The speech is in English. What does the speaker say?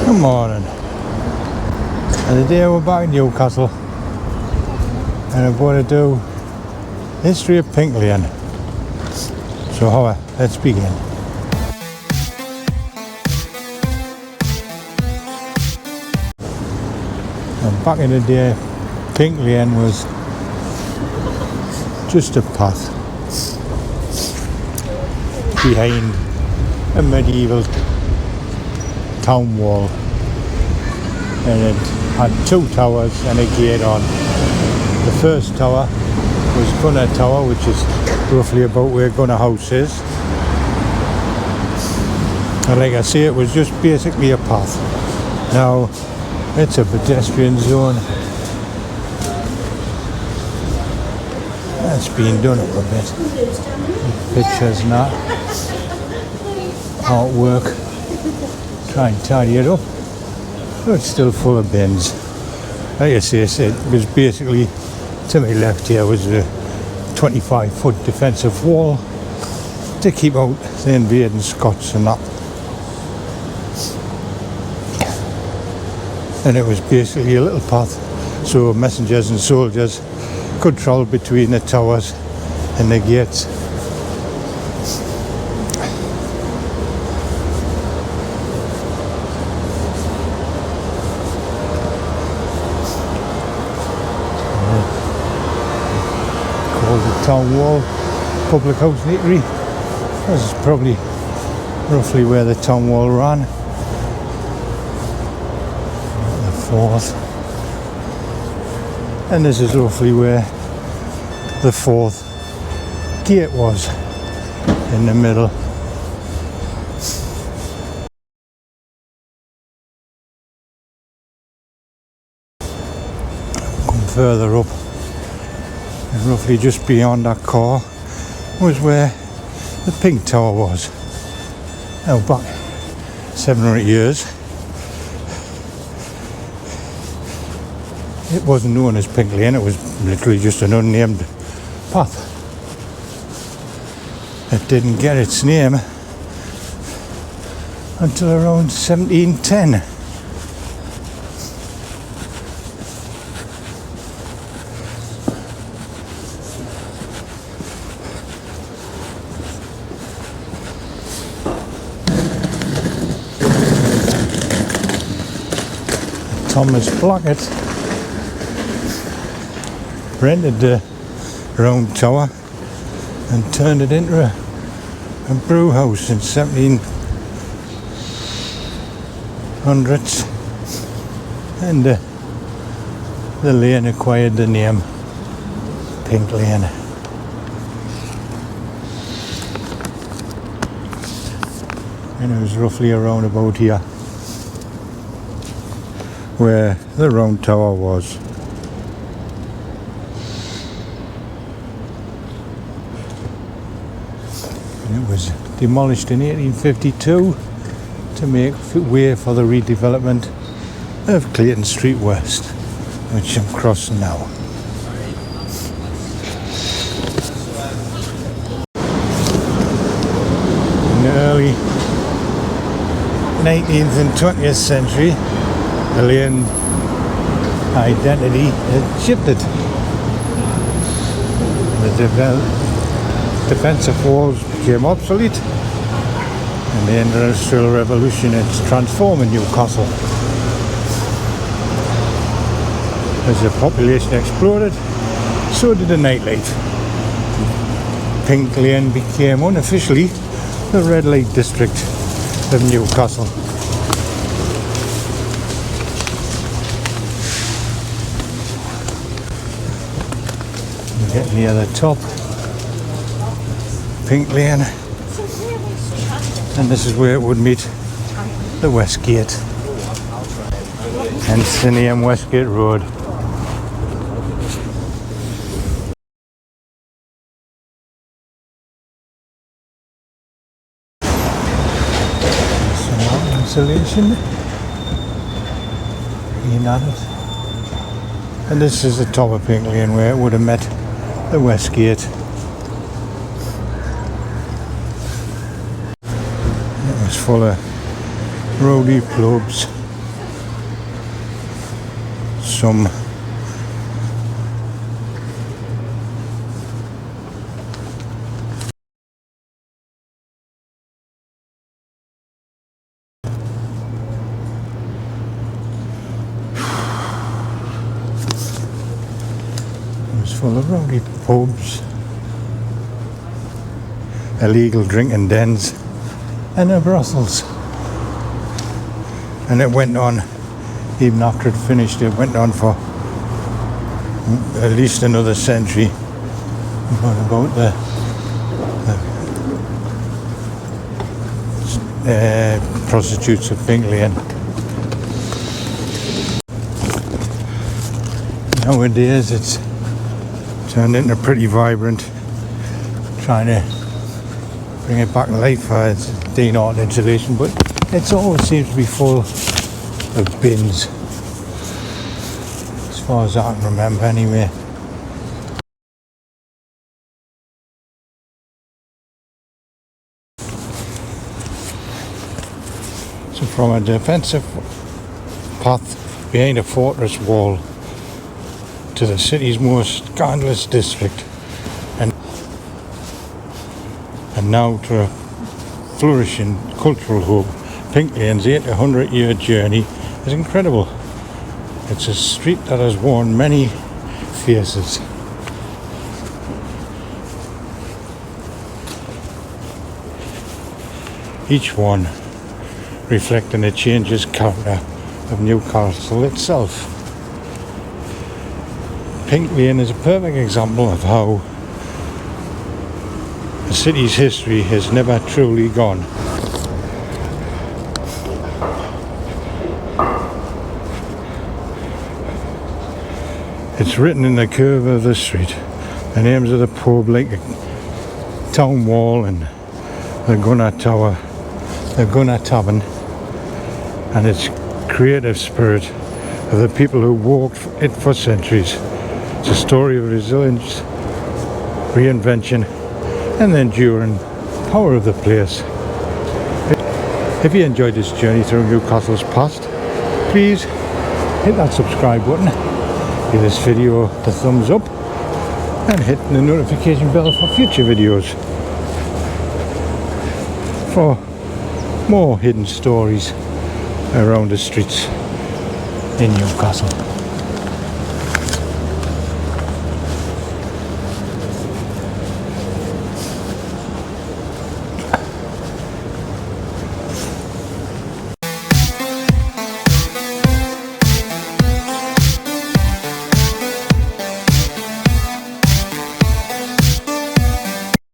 Good morning. And today we're back in Newcastle and I'm going to do history of Pink Lane. So let's begin. And back in the day, Pink Lane was just a path behind a medieval town wall, and it had two towers and a gate on. The first tower was Gunner Tower, which is roughly about where Gunner House is, and like I say, it was just basically a path. Now it's a pedestrian zone. That's been done up a bit. Pictures and that, artwork. Try and tidy it up, but it's still full of bins. Like I say, it was basically, to my left here was a 25-foot defensive wall to keep out the invading Scots and that. And it was basically a little path so messengers and soldiers could travel between the towers and the gates. Called the town wall, public house and eatery. This is probably roughly where the town wall ran. The fourth. And this is roughly where the fourth gate was, in the middle. Come further up, and roughly just beyond that car was where the Pink Tower was. Now back 700 years, it wasn't known as Pink Lane, it was literally just an unnamed path. It didn't get its name until around 1710. Thomas Blackett rented the round tower and turned it into a brew house in 1700s, and the lane acquired the name Pink Lane. And it was roughly around about here where the round tower was. And it was demolished in 1852 to make way for the redevelopment of Clayton Street West, which I'm crossing now. In the early 19th and 20th century, the lane identity had shifted. The defensive walls became obsolete, and the Industrial Revolution is transforming Newcastle. As the population exploded, so did the nightlife. Pink Lane became unofficially the red light district of Newcastle. Get near the top, Pink Lane, and this is where it would meet the West Gate, hence the name Westgate Road. Some more insulation being added, and this is the top of Pink Lane where it would have met the West Gate. It was full of roadie clubs, some it was full of rowdy pubs, illegal drinking dens, and a brothels. And it went on, even after it finished, it went on for at least another century. What about the prostitutes of Pink Lane? Nowadays it's turned into pretty vibrant, trying to bring it back to life. It's de-art installation, but it always seems to be full of bins, as far as I can remember anyway. So from a defensive path behind a fortress wall to the city's most scandalous district, and now to a flourishing cultural hub, Pink Lane's 800-year journey is incredible. It's a street that has worn many faces. Each one reflecting the changes character of Newcastle itself. Pink Lane is a perfect example of how the city's history has never truly gone. It's written in the curve of the street, the names of the pub like the Town Wall and the Gunner Tower, the Gunner Tavern, and its creative spirit of the people who walked it for centuries. It's a story of resilience, reinvention, and the enduring power of the place. If you enjoyed this journey through Newcastle's past, please hit that subscribe button, give this video a thumbs up, and hit the notification bell for future videos for more hidden stories around the streets in Newcastle.